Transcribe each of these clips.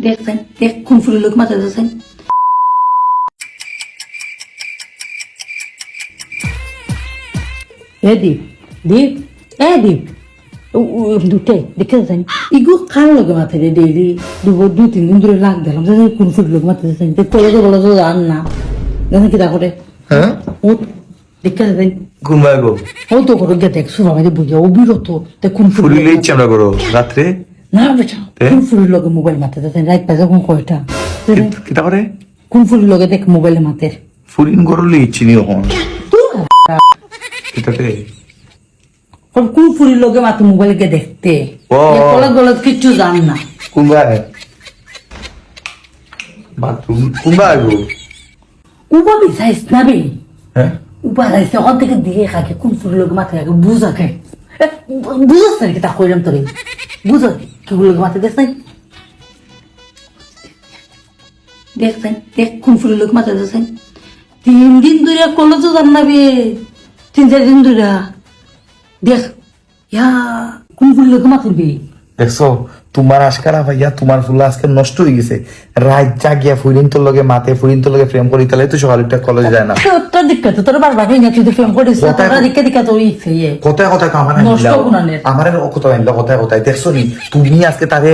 দেখছেন দেখ কোন ফুলের লোক মাথা দিয়েছেন দীপ দীপ দীপ দুটাই দেখে যাচ্ছেন ইগো খার লোকে মাথা দিয়ে ডেইলি দু তিন দিন ধরে লাগ দিলাম কোন ফুলের লোক মাথা দিয়েছেন তোলে তো বলো তো জান না জানেন কি তা করে হ্যাঁ ও দেখে যাচ্ছেন ঘুমায় গো ও তো করে গে দেখ সুরা ভাই বুঝা অবিরত তে কোন ফুলি লইছি আমরা করো রাত্রে না বেটা কোন ফুলের লোকে মোবাইল মাথা দিয়েছেন রাত পাঁচা কোন কয়টা কিতা করে কোন ফুলের লোকে দেখ মোবাইলে মাথের ফুরিন করো লইছি নি এখন কিতাতে কোন ফুলের লোকে মাথা মোবাইলে গে দেখতে ও। গলত গলত কিচ্ছু জান না কুম্বায় বাথরুম কুম্বায় গো উবা বিছাইস না বে হ্যাঁ উবা যাইছে ওখান থেকে দিয়ে খাকে কোন ফুলের লোকে মাথা খাকে বুঝা খায় বুঝাস না তা কইলাম তোরে বুঝা কি ফুলের লোকে মাথা দেখ নাই দেখছেন দেখ কোন ফুলের লোক মাথা দিয়েছেন 3 দিন ধরে কলেজও যান না বে 3-4 দিন ধরে দেখ ইয়া কোন ফুলের লোক মাথা দিবি দেখছো তোমার আজকারা ভাইয়া তোমার ফুল আজকে নষ্ট হয়ে গেছে রাত জাগিয়া ফুরিন তোর লগে মাথে ফুরিন তোর লগে প্রেম করি তাহলে তো সকালে একটা কলেজ যায় না তোর দিক্কত তোর বারবার হই না তুই ফোন করিস তোর দিক্কত তো ওই ফেয়ে কথায় কথায় আমার নষ্ট গুণানের। আমার কথা আনলো কথায় কথায় দেখছো নি তুমি আজকে তারে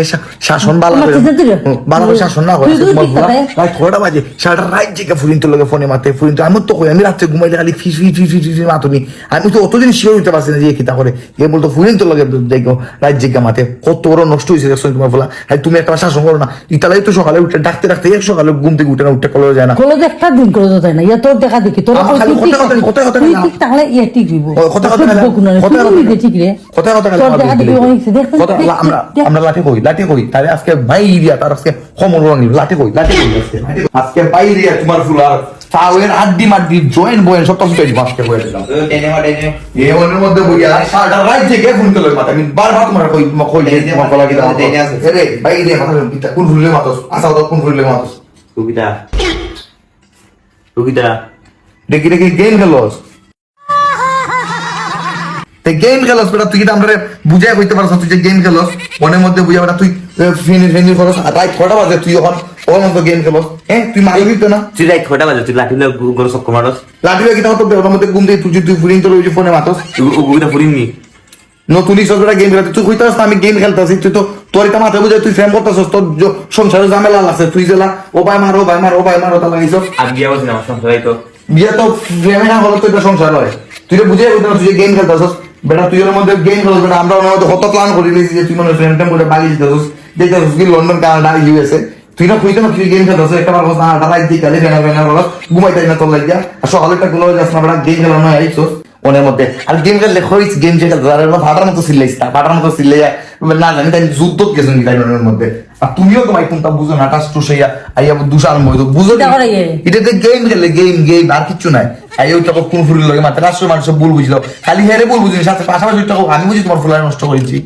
শাসন বালা আমার চিন্তা দিলে। বালা করে শাসন না করে তুই তোমার কি বুয়া করে? রাত 6টা বাজে সারাটা রাত জেগে ফুরিন তোর লগে ফোনে মাথে ফুরিন তো আমি তো কই আমি রাতে ঘুমাইলে খালি ফিস ফিস ফিস ফিস ফিস মাতুনি আমি তো অতদিন শিওর হইতে পারছি না যে কি তা করে এ বলতো ফুরিন তোর লগে দেখো রাত জেগে মাথে কত বড় নষ্ট হয়েছে দেখছো তোমার বলা তুমি একটা শাসন করো না ইতালাই তো সকালে উঠে ডাকতে ডাকতে এক সকালে ঘুম থেকে উঠে না উঠে কলেজ যায় না কলেজ একটা দিন কলেজ যায় না ইয়া তোর দেখা দেখি তোর আমার খালি কথা কথা তুই না। ঠিক তাহলে ইয়া ঠিক দিব কথা কথা ঠিক রে কথা কথা তোর দেখা দেখি হইছে দেখ আমরা লাঠি কই তাহলে আজকে ভাই দিয়া তার আজকে খমর ভাঙি লাঠি কই আজকে ভাই দিয়া তোমার ফুলার তাওয়ের আড্ডি মাড্ডি জয়েন বয়েন সব কিছু এই মাসকে বয়ে দিলাম এই ওনের মধ্যে বইয়া সারা রাত জেগে ফোন করলে মাথা আমি বারবার তোমার কই তোমার কলা কি দাও রে ভাই দিয়া মাথা কোন ফুললে মাথা আসা তো কোন ফুললে মাথা রুগিতা দেখি দেখি গেম খেলোস গেম খেলোস বেটা তুই কি আমরা বুঝাই কইতে পারছ তুই যে গেম খেলোস মনের মধ্যে বুঝা বেটা তুই ফেনি করস রাত 6টা বাজে তুই এখন ওর মতো গেম খেলোস তুই মারবি তো না তুই রাত 6টা বাজে তুই লাঠি লয়ে গরু সব কমারস লাঠি কি তাও তো ওর মধ্যে ঘুম দিয়ে তুই ফুরিন তোর ওই যে ফোনে মাতস ওগুলা ফুরিনি নতুনই সবটা গেম খেলতে তুই কইতাস না আমি গেম খেলতাছি তুই তো তোর এটা মাথায় বুঝে তুই ফ্রেম করতাছস তোর সংসারে ঝামেলা আছে তুই জেলা ও ভাই মারো তা লাগাইছস আমি বিয়া বলছি না আমার সংসার তো বিয়ে তো ফ্রেমে না হলো তো এটা সংসার হয় তুই তো বুঝে কইতাস তুই যে গেম খেলতাছস বেটা তুই এর মধ্যে গেম খেলছ বেটা আমরা ওর মধ্যে কত প্ল্যান করে নিয়েছি যে তুই মনে ফ্রেম টেম করে বাগিয়ে দিতেছস দেখতাছস কি লন্ডন কানাডা ইউএসএ তুই না কইতে না তুই গেম খেলতাছস একটা বার বস না রাত দিয়ে কালে ফেনা বল ঘুমাইতে না তোর লাগিয়া আর সকালে একটা গুলো যাস না বেটা গেম খেলানো আইছস ওনের মধ্যে আর গেম খেললে হইছ গেম যে খেলতে আর ফাটার মতো সিল্লাইয়া না জানি তাই যুদ্ধ গেছেন তাই ওনের মধ্যে আর তুমিও তো ভাই কোনটা বুঝো না টাস টুসাইয়া আইয়া দুষার মতো বুঝো এটা তো গেম খেলে গেম আর কিচ্ছু নাই আই ওইটা কোন ফুল লাগে মাত্র রাষ্ট্র মানুষ ভুল বুঝলো খালি হেরে ভুল বুঝিনি সাথে পাশাপাশি আমি বুঝি তোমার ফুলার নষ্ট করেছি